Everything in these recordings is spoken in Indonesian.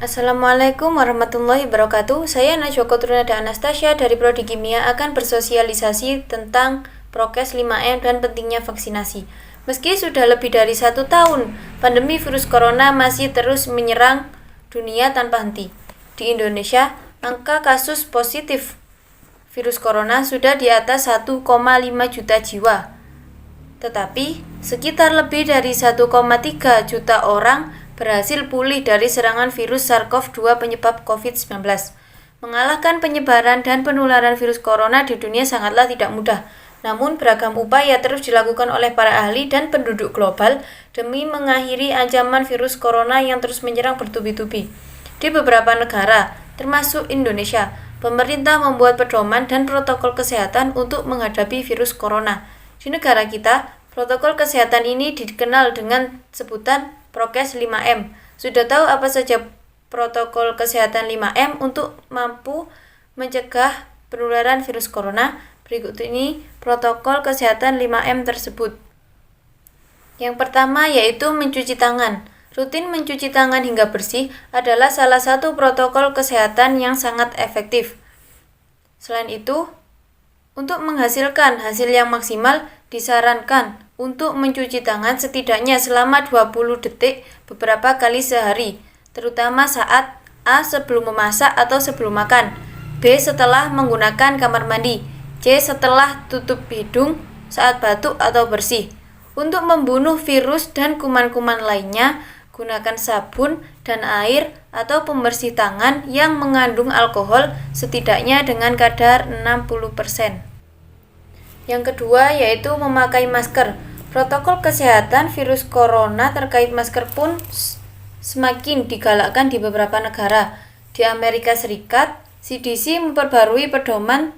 Assalamualaikum warahmatullahi wabarakatuh. Saya Najwa Kotrunada Anastasia dari Prodi Kimia akan bersosialisasi tentang prokes 5M dan pentingnya vaksinasi. Meski sudah lebih dari 1 tahun, pandemi virus corona masih terus menyerang dunia tanpa henti. Di Indonesia, angka kasus positif virus corona sudah di atas 1,5 juta jiwa. Tetapi, sekitar lebih dari 1,3 juta orang berhasil pulih dari serangan virus SARS-CoV-2 penyebab COVID-19. Mengalahkan penyebaran dan penularan virus corona di dunia sangatlah tidak mudah. Namun, beragam upaya terus dilakukan oleh para ahli dan penduduk global demi mengakhiri ancaman virus corona yang terus menyerang bertubi-tubi. Di beberapa negara, termasuk Indonesia, pemerintah membuat pedoman dan protokol kesehatan untuk menghadapi virus corona. Di negara kita, protokol kesehatan ini dikenal dengan sebutan Prokes 5M. Sudah tahu apa saja protokol kesehatan 5M untuk mampu mencegah penularan virus corona? Berikut ini protokol kesehatan 5M tersebut. Yang pertama yaitu mencuci tangan. Rutin mencuci tangan hingga bersih adalah salah satu protokol kesehatan yang sangat efektif. Selain itu, untuk menghasilkan hasil yang maksimal, disarankan untuk mencuci tangan setidaknya selama 20 detik beberapa kali sehari, terutama saat A. sebelum memasak atau sebelum makan, B. setelah menggunakan kamar mandi, C. setelah tutup hidung saat batuk atau bersih. Untuk membunuh virus dan kuman-kuman lainnya, gunakan sabun dan air atau pembersih tangan yang mengandung alkohol setidaknya dengan kadar 60%. Yang kedua yaitu memakai masker. Protokol kesehatan virus corona terkait masker pun semakin digalakkan di beberapa negara. Di Amerika Serikat, CDC memperbarui pedoman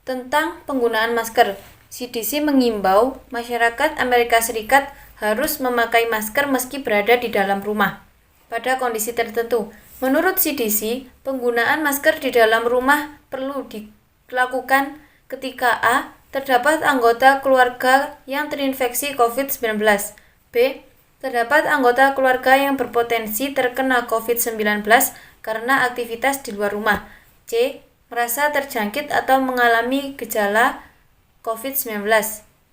tentang penggunaan masker. CDC mengimbau masyarakat Amerika Serikat harus memakai masker meski berada di dalam rumah pada kondisi tertentu. Menurut CDC, penggunaan masker di dalam rumah perlu dilakukan ketika A. terdapat anggota keluarga yang terinfeksi COVID-19, B. terdapat anggota keluarga yang berpotensi terkena COVID-19 karena aktivitas di luar rumah, C. merasa terjangkit atau mengalami gejala COVID-19,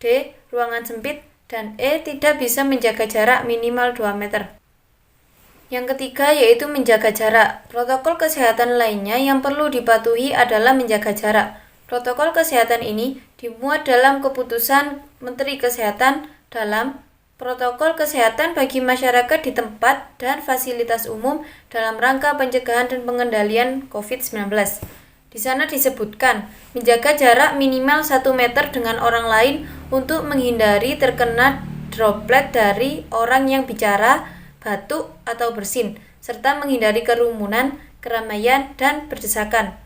D. ruangan sempit, dan E. tidak bisa menjaga jarak minimal 2 meter. Yang ketiga yaitu menjaga jarak. Protokol kesehatan lainnya yang perlu dipatuhi adalah menjaga jarak. Protokol kesehatan ini dimuat dalam keputusan Menteri Kesehatan dalam Protokol Kesehatan bagi masyarakat di tempat dan fasilitas umum dalam rangka pencegahan dan pengendalian COVID-19. Di sana disebutkan menjaga jarak minimal 1 meter dengan orang lain untuk menghindari terkena droplet dari orang yang bicara, batuk, atau bersin, serta menghindari kerumunan, keramaian, dan berdesakan.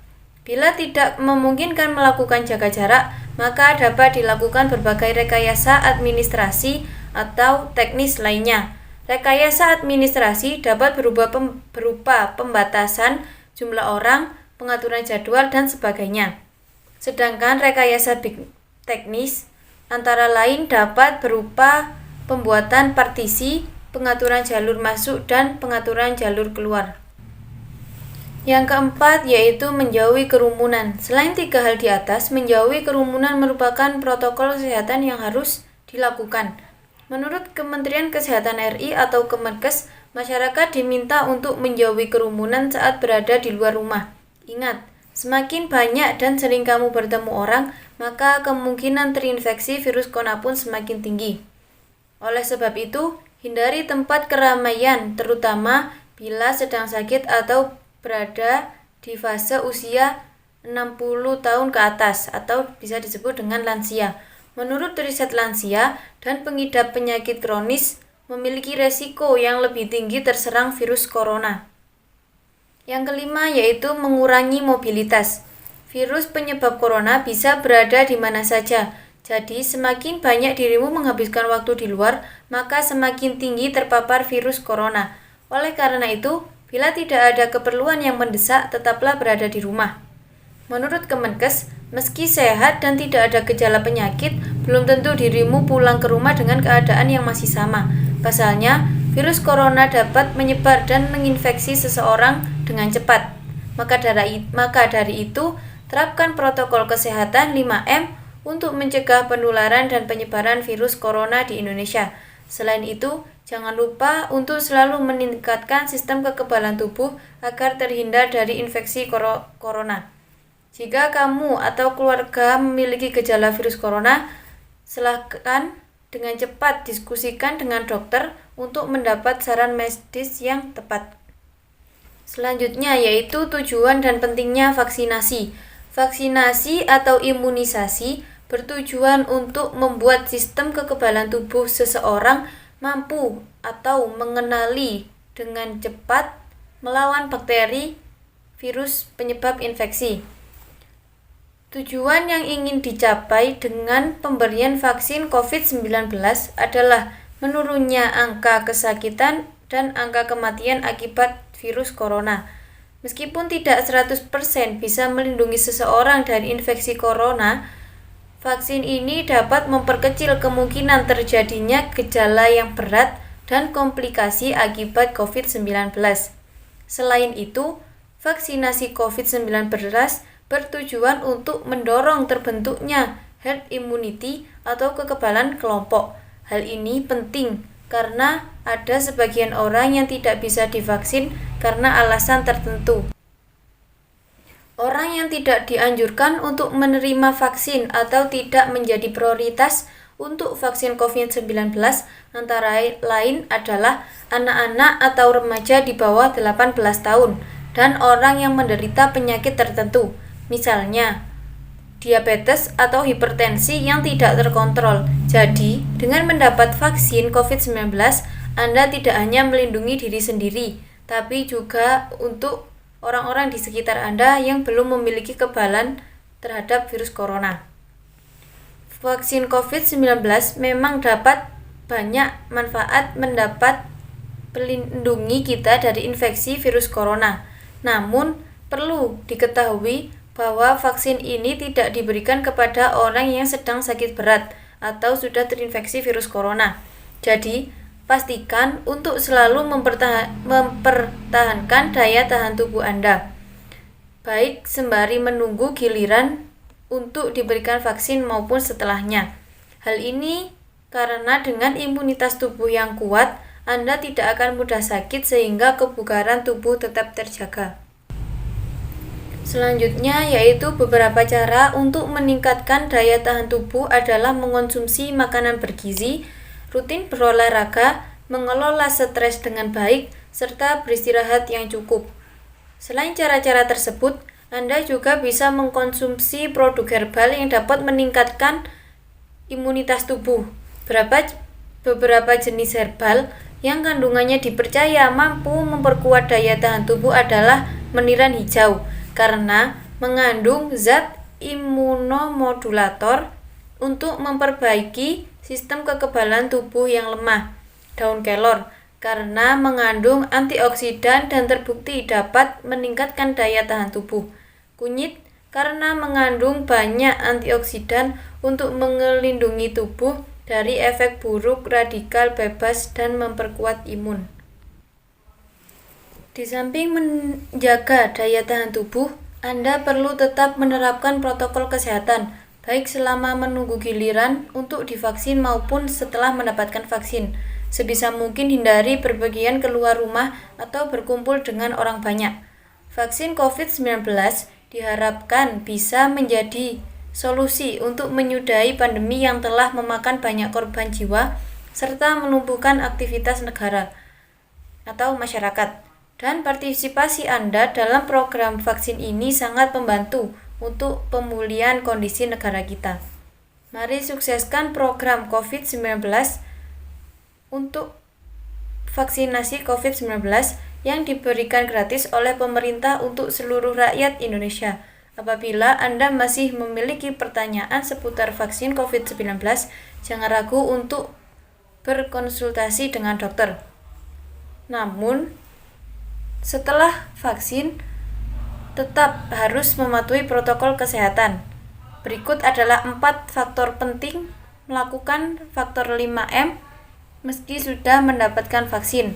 Bila tidak memungkinkan melakukan jaga jarak, maka dapat dilakukan berbagai rekayasa administrasi atau teknis lainnya. Rekayasa administrasi dapat berupa pembatasan jumlah orang, pengaturan jadwal, dan sebagainya. Sedangkan rekayasa teknis antara lain dapat berupa pembuatan partisi, pengaturan jalur masuk, dan pengaturan jalur keluar. Yang keempat yaitu menjauhi kerumunan. Selain 3 hal di atas, menjauhi kerumunan merupakan protokol kesehatan yang harus dilakukan. Menurut Kementerian Kesehatan RI atau Kemenkes, masyarakat diminta untuk menjauhi kerumunan saat berada di luar rumah. Ingat, semakin banyak dan sering kamu bertemu orang, maka kemungkinan terinfeksi virus corona pun semakin tinggi. Oleh sebab itu, hindari tempat keramaian, terutama bila sedang sakit atau berada di fase usia 60 tahun ke atas atau bisa disebut dengan lansia. Menurut riset, lansia dan pengidap penyakit kronis memiliki resiko yang lebih tinggi terserang virus corona. Yang kelima yaitu mengurangi mobilitas. Virus penyebab corona bisa berada di mana saja. Jadi semakin banyak dirimu menghabiskan waktu di luar, maka semakin tinggi terpapar virus corona. Oleh karena itu, bila tidak ada keperluan yang mendesak, tetaplah berada di rumah. Menurut Kemenkes, meski sehat dan tidak ada gejala penyakit, belum tentu dirimu pulang ke rumah dengan keadaan yang masih sama. Pasalnya, virus corona dapat menyebar dan menginfeksi seseorang dengan cepat. Maka dari itu, terapkan protokol kesehatan 5M untuk mencegah penularan dan penyebaran virus corona di Indonesia. Selain itu, jangan lupa untuk selalu meningkatkan sistem kekebalan tubuh agar terhindar dari infeksi corona. Jika kamu atau keluarga memiliki gejala virus corona, silakan dengan cepat diskusikan dengan dokter untuk mendapat saran medis yang tepat. Selanjutnya yaitu tujuan dan pentingnya vaksinasi. Vaksinasi atau imunisasi bertujuan untuk membuat sistem kekebalan tubuh seseorang mampu atau mengenali dengan cepat melawan bakteri, virus penyebab infeksi. Tujuan yang ingin dicapai dengan pemberian vaksin COVID-19 adalah menurunnya angka kesakitan dan angka kematian akibat virus corona. Meskipun tidak 100% bisa melindungi seseorang dari infeksi corona, vaksin ini dapat memperkecil kemungkinan terjadinya gejala yang berat dan komplikasi akibat COVID-19. Selain itu, vaksinasi COVID-19 bertujuan untuk mendorong terbentuknya herd immunity atau kekebalan kelompok. Hal ini penting karena ada sebagian orang yang tidak bisa divaksin karena alasan tertentu. Orang yang tidak dianjurkan untuk menerima vaksin atau tidak menjadi prioritas untuk vaksin COVID-19 antara lain adalah anak-anak atau remaja di bawah 18 tahun dan orang yang menderita penyakit tertentu, misalnya diabetes atau hipertensi yang tidak terkontrol. Jadi, dengan mendapat vaksin COVID-19, Anda tidak hanya melindungi diri sendiri, tapi juga untuk orang-orang di sekitar Anda yang belum memiliki kekebalan terhadap virus corona. Vaksin COVID-19 memang dapat banyak manfaat melindungi kita dari infeksi virus corona. Namun, perlu diketahui bahwa vaksin ini tidak diberikan kepada orang yang sedang sakit berat atau sudah terinfeksi virus corona. Jadi, pastikan untuk selalu mempertahankan daya tahan tubuh Anda, baik sembari menunggu giliran untuk diberikan vaksin maupun setelahnya. Hal ini karena dengan imunitas tubuh yang kuat, Anda tidak akan mudah sakit sehingga kebugaran tubuh tetap terjaga. Selanjutnya yaitu beberapa cara untuk meningkatkan daya tahan tubuh adalah mengonsumsi makanan bergizi, rutin berolahraga, mengelola stres dengan baik, serta beristirahat yang cukup. Selain cara-cara tersebut, Anda juga bisa mengkonsumsi produk herbal yang dapat meningkatkan imunitas tubuh. Beberapa jenis herbal yang kandungannya dipercaya mampu memperkuat daya tahan tubuh adalah meniran hijau, karena mengandung zat imunomodulator untuk memperbaiki sistem kekebalan tubuh yang lemah. Daun kelor karena mengandung antioksidan dan terbukti dapat meningkatkan daya tahan tubuh. Kunyit karena mengandung banyak antioksidan untuk melindungi tubuh dari efek buruk radikal bebas dan memperkuat imun. Di samping menjaga daya tahan tubuh, Anda perlu tetap menerapkan protokol kesehatan, baik selama menunggu giliran untuk divaksin maupun setelah mendapatkan vaksin. Sebisa mungkin hindari berpergian keluar rumah atau berkumpul dengan orang banyak. Vaksin COVID-19 diharapkan bisa menjadi solusi untuk menyudahi pandemi yang telah memakan banyak korban jiwa serta menumbuhkan aktivitas negara atau masyarakat. Dan partisipasi Anda dalam program vaksin ini sangat membantu untuk pemulihan kondisi negara kita. Mari sukseskan program COVID-19 untuk vaksinasi COVID-19 yang diberikan gratis oleh pemerintah untuk seluruh rakyat Indonesia. Apabila Anda masih memiliki pertanyaan seputar vaksin COVID-19, jangan ragu untuk berkonsultasi dengan dokter. Namun, setelah vaksin, tetap harus mematuhi protokol kesehatan. Berikut adalah 4 faktor penting melakukan faktor 5M meski sudah mendapatkan vaksin.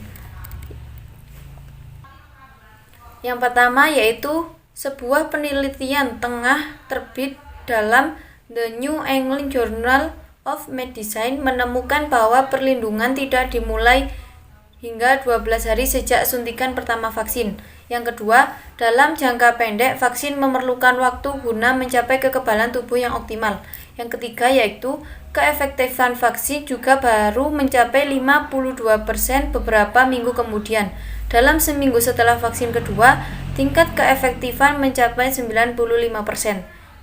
Yang pertama yaitu sebuah penelitian tengah terbit dalam The New England Journal of Medicine menemukan bahwa perlindungan tidak dimulai hingga 12 hari sejak suntikan pertama vaksin. Yang kedua, dalam jangka pendek, vaksin memerlukan waktu guna mencapai kekebalan tubuh yang optimal. Yang ketiga yaitu keefektifan vaksin juga baru mencapai 52% beberapa minggu kemudian. Dalam seminggu setelah vaksin kedua, tingkat keefektifan mencapai 95%.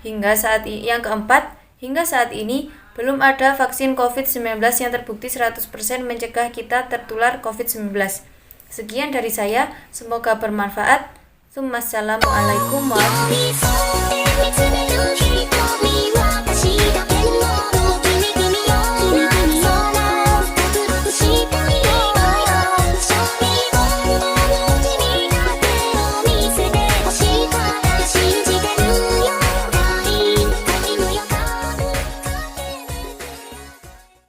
Yang keempat, hingga saat ini belum ada vaksin COVID-19 yang terbukti 100% mencegah kita tertular COVID-19. Sekian dari saya, semoga bermanfaat. Wassalamualaikum warahmatullahi wabarakatuh.